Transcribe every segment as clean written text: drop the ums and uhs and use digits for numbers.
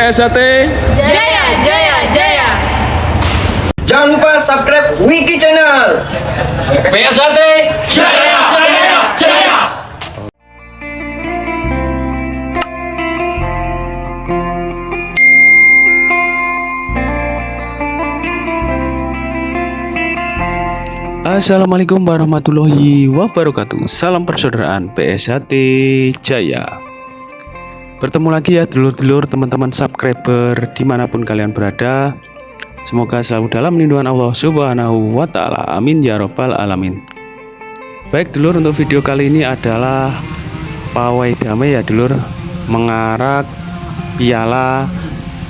PSHT. Jaya, jaya, jaya. Jangan lupa subscribe Wiki Channel. PSHT Jaya, Jaya, Jaya. Assalamualaikum warahmatullahi wabarakatuh. Salam persaudaraan PSHT Jaya. Bertemu lagi ya dulur-dulur, teman-teman subscriber dimanapun kalian berada. Semoga selalu dalam lindungan Allah Subhanahu wa Ta'ala. Amin ya Rabbal Alamin. Baik dulur, untuk video kali ini adalah pawai damai ya dulur, mengarak piala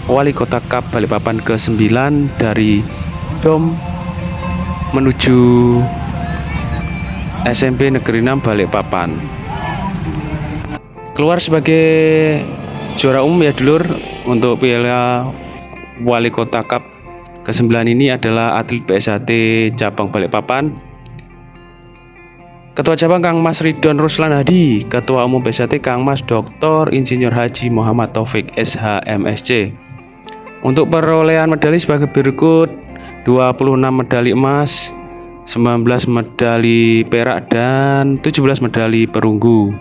Wali Kota Cup Balikpapan ke-9 dari Dom menuju SMP Negeri 6 Balikpapan. Keluar sebagai juara umum ya dulur untuk piala Wali Kota Cup ke-9 ini adalah atlet PSHT cabang Balikpapan. Ketua cabang Kang Mas Ridwan Ruslan Hadi, Ketua Umum PSHT Kang Mas Dr. Insinyur Haji Muhammad Taufik SH MSc. Untuk perolehan medali sebagai berikut: 26 medali emas, 19 medali perak, dan 17 medali perunggu.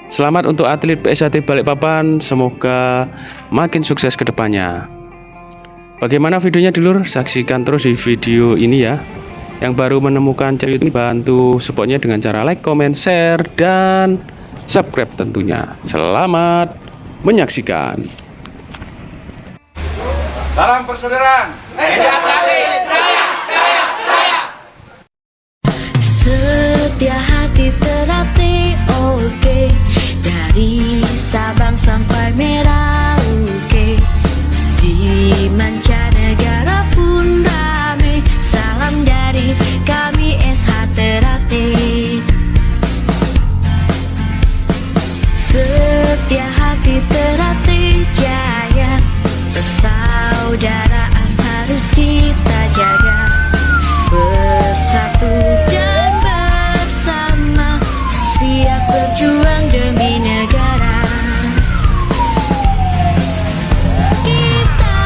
Selamat untuk atlet PSHT Balikpapan, semoga makin sukses ke depannya. Bagaimana videonya dulur? Saksikan terus di video ini ya. Yang baru menemukan channel ini, bantu supportnya dengan cara like, comment, share, dan subscribe tentunya. Selamat menyaksikan. Salam persaudaraan. PSHT Jaya, Jaya, Jaya. Setia hati terlatih, oke. Dari Sabang sampai Merauke, di mancanegara pun rame. Salam dari kami SH Terlatih. Setia hati terlatih jaya, persaudaraan harus kita jaga. Bersatu dan bersama, siap berjuang demi negara. Kita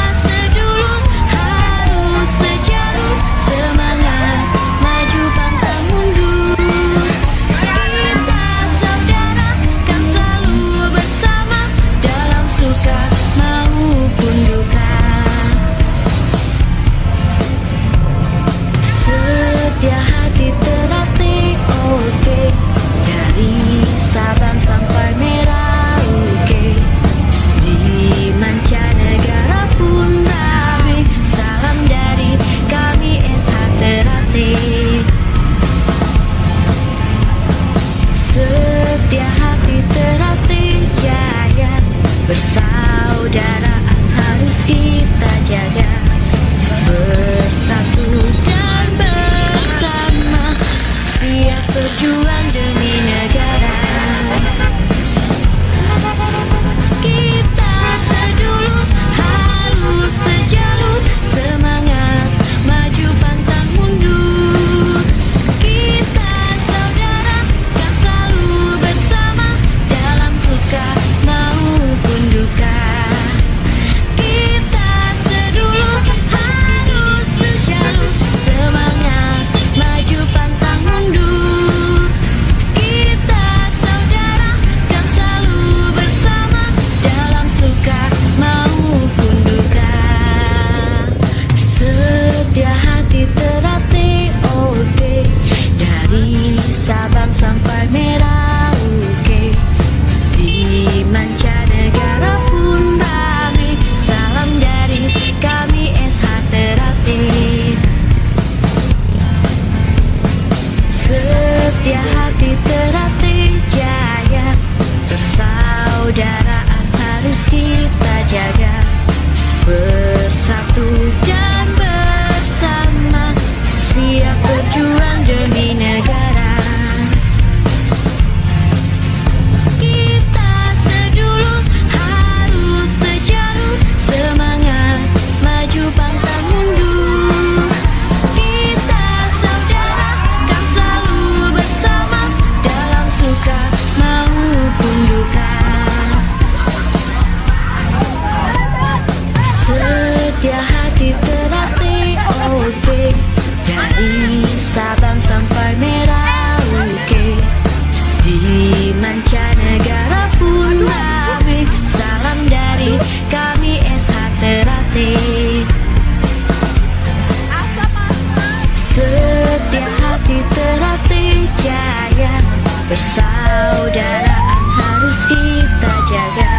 Persaudaraan harus kita jaga,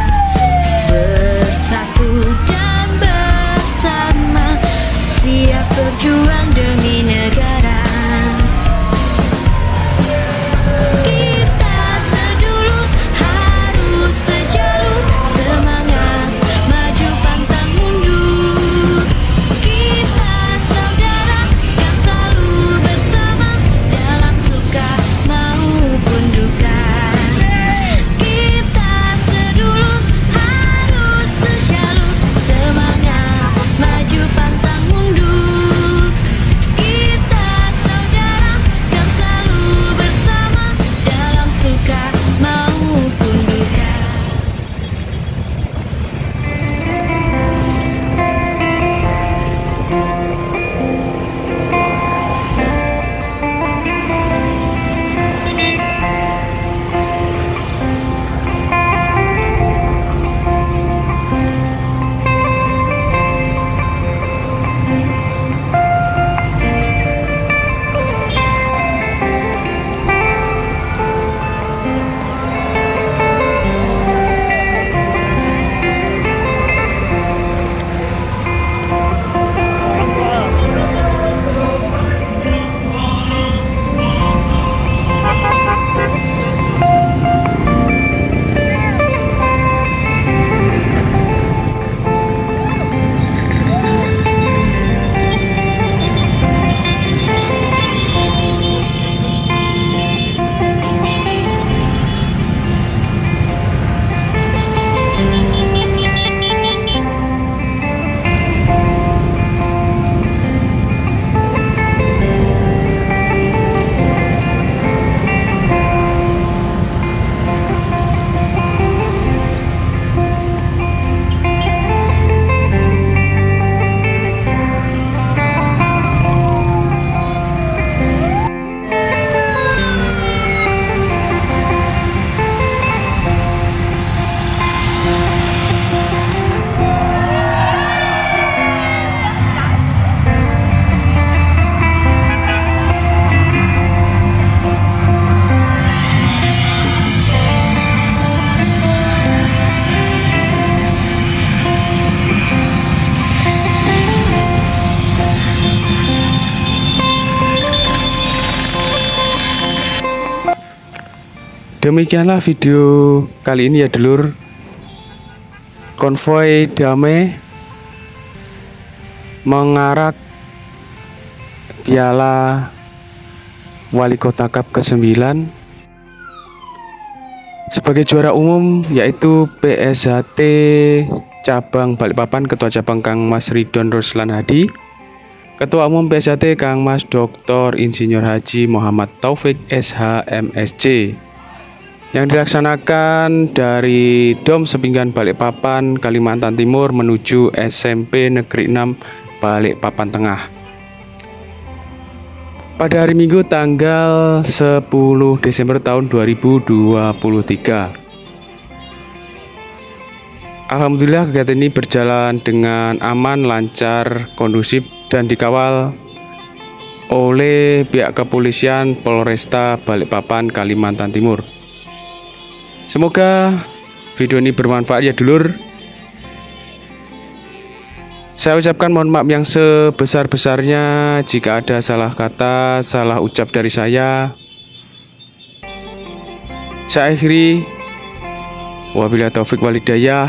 bersatu dan bersama, siap berjuang demi negara. Kita sedulu harus sejalur, semangat maju pantang mundur. Kita saudara yang selalu bersama, dalam suka maupun duka. Kita sedulu harus sejalur, semangat maju pantang mundur. Kita saudara yang selalu bersama, dalam suka maupun duka. Demikianlah video kali ini ya dulur. Konvoi damai mengarak Piala Wali Kota Cup ke-9. Sebagai juara umum yaitu PSHT Cabang Balikpapan, Ketua Cabang Kang Mas Ridwan Ruslan Hadi, Ketua Umum PSHT Kang Mas Dr. Insinyur Haji Muhammad Taufik SH MSc, yang dilaksanakan dari Dom Sepinggan Balikpapan, Kalimantan Timur menuju SMP Negeri 6 Balikpapan Tengah. Pada hari Minggu tanggal 10 Desember tahun 2023. Alhamdulillah kegiatan ini berjalan dengan aman, lancar, kondusif dan dikawal oleh pihak kepolisian Polresta Balikpapan, Kalimantan Timur. Semoga video ini bermanfaat ya dulur. Saya ucapkan mohon maaf yang sebesar-besarnya jika ada salah kata, salah ucap dari saya. Saya akhiri. Wabillahi taufik walhidayah.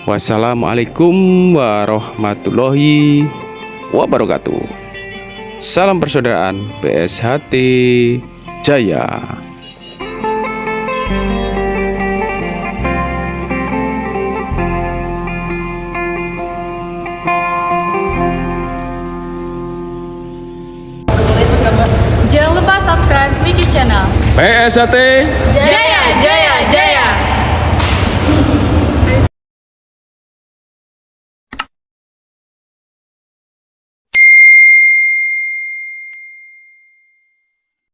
Wassalamualaikum warahmatullahi wabarakatuh. Salam persaudaraan PSHT Jaya. Jangan lupa subscribe Wiki Channel. PSHT Jaya, jaya, jaya.